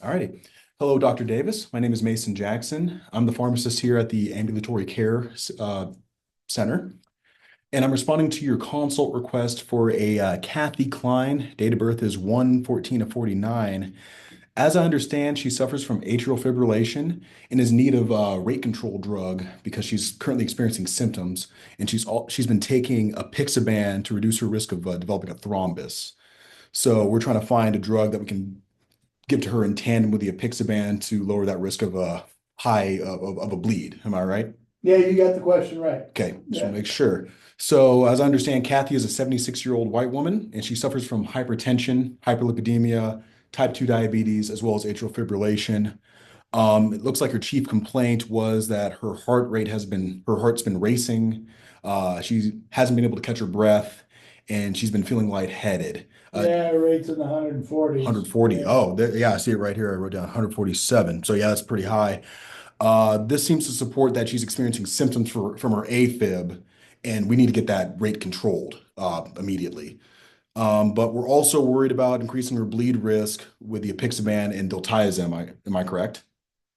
Alrighty. Hello, Dr. Davis. My name is Mason Jackson. I'm the pharmacist here at the Ambulatory Care Center, and I'm responding to your consult request for a Kathy Klein. Date of birth is 1/14 of 49. As I understand, she suffers from atrial fibrillation and is in need of a rate control drug because she's currently experiencing symptoms, and she's been taking apixaban to reduce her risk of developing a thrombus. So we're trying to find a drug that we can give to her in tandem with the apixaban to lower that risk of a of a bleed. Am I right? Yeah, you got the question right. Okay, just Yeah. want to make sure. So, as I understand, Kathy is a 76-year-old white woman, and she suffers from hypertension, hyperlipidemia, type 2 diabetes, as well as atrial fibrillation. It looks like her chief complaint was that her heart's been racing. She hasn't been able to catch her breath, and she's been feeling lightheaded. Yeah, rates in the 140s. 140. Yeah. Oh, yeah, I see it right here. I wrote down 147. So yeah, that's pretty high. This seems to support that she's experiencing symptoms from her AFib, and we need to get that rate controlled immediately. But we're also worried about increasing her bleed risk with the apixaban and diltiazem. Am I correct?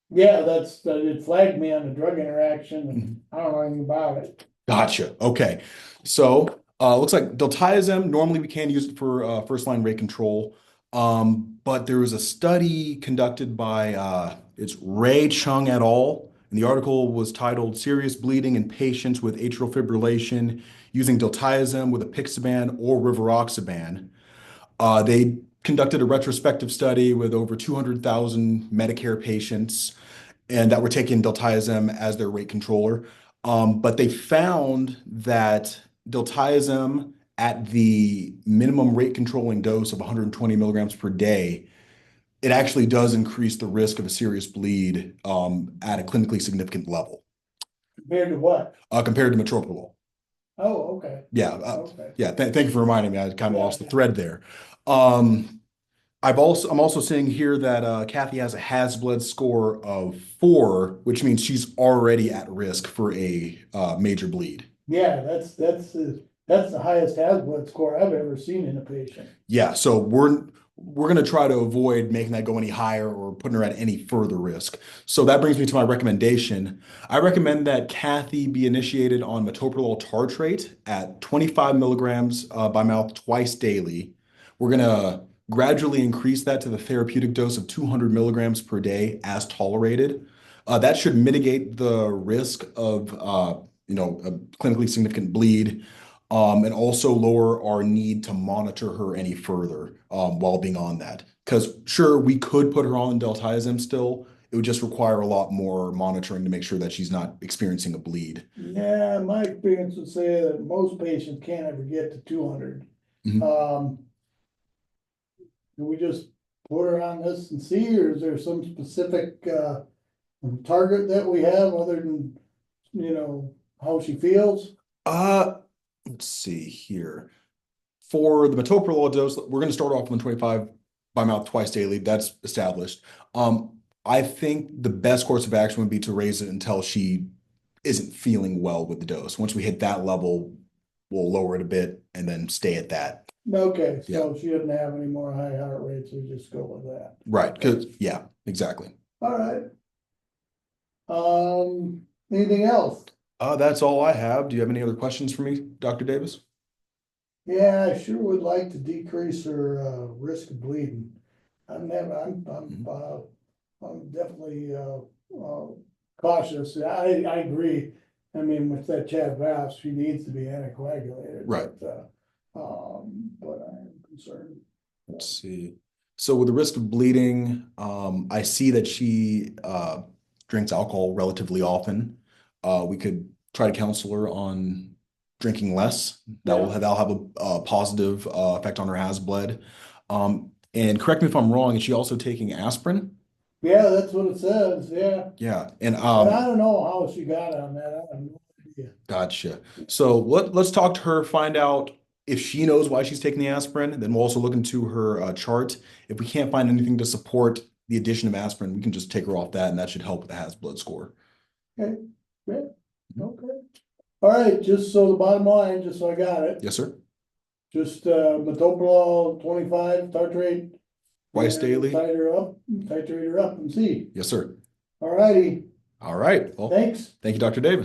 Yeah, it flagged me on the drug interaction and Mhm. I don't know anything about it. Gotcha. Okay. So looks like diltiazem, normally we can use it for first line rate control. But there was a study conducted by it's Ray Chung et al. And the article was titled Serious Bleeding in Patients with Atrial Fibrillation Using Diltiazem with Apixaban or Rivaroxaban. They conducted a retrospective study with over 200,000 Medicare patients and that were taking diltiazem as their rate controller. But they found that diltiazem at the minimum rate controlling dose of 120 milligrams per day, it actually does increase the risk of a serious bleed at a clinically significant level Compared to what? compared to metoprolol. Oh, okay. Yeah, Okay. yeah. Thank you for reminding me. I kind of Yeah. lost the thread there. Um, I'm also seeing here that Kathy has a Hasbled score of 4, which means she's already at risk for a major bleed. Yeah, that's the highest Hasbro score I've ever seen in a patient. Yeah, so we're going to try to avoid making that go any higher or putting her at any further risk. So that brings me to my recommendation. I recommend that Kathy be initiated on metoprolol tartrate at 25 milligrams by mouth twice daily. We're going to gradually increase that to the therapeutic dose of 200 milligrams per day as tolerated. That should mitigate the risk of a clinically significant bleed and also lower our need to monitor her any further while being on that. Because sure, we could put her on diltiazem still. It would just require a lot more monitoring to make sure that she's not experiencing a bleed. Yeah, my experience would say that most patients can't ever get to 200. Mhm. Can we just put her on this and see, or is there some specific target that we have other than, how she feels? Uh, let's see here. For the metoprolol dose, we're going to start off with 25 by mouth twice daily. That's established. I think the best course of action would be to raise it until she isn't feeling well with the dose. Once we hit that level, we'll lower it a bit and then stay at that. Okay, Yeah, so she doesn't have any more high heart rates, we just go with that. right. Because yeah, exactly. All right. Anything else? That's all I have. Do you have any other questions for me, Dr. Davis? Yeah, I sure would like to decrease her risk of bleeding. Mhm. I'm definitely cautious. I agree. I mean, with that Chad Vass, she needs to be anticoagulated. Right. But I'm concerned. Let's see. So with the risk of bleeding, I see that she drinks alcohol relatively often. We could try to counsel her on drinking less. Yeah, That'll have a positive effect on her has bled. And correct me if I'm wrong, is she also taking aspirin? yeah, that's what it says. Yeah, Yeah. And but I don't know how she got on that. I have no idea. gotcha. So let's talk to her, find out if she knows why she's taking the aspirin. Then we'll also look into her chart. If we can't find anything to support the addition of aspirin, we can just take her off that, and that should help with the Has blood score. Okay, great. Okay. All right, just so the bottom line, just so I got it, Yes, sir. just metoprolol 25 tartrate twice and daily. titrate her up and see. Yes, sir. All righty, All right. Well, thanks. thank you, Dr. Davis.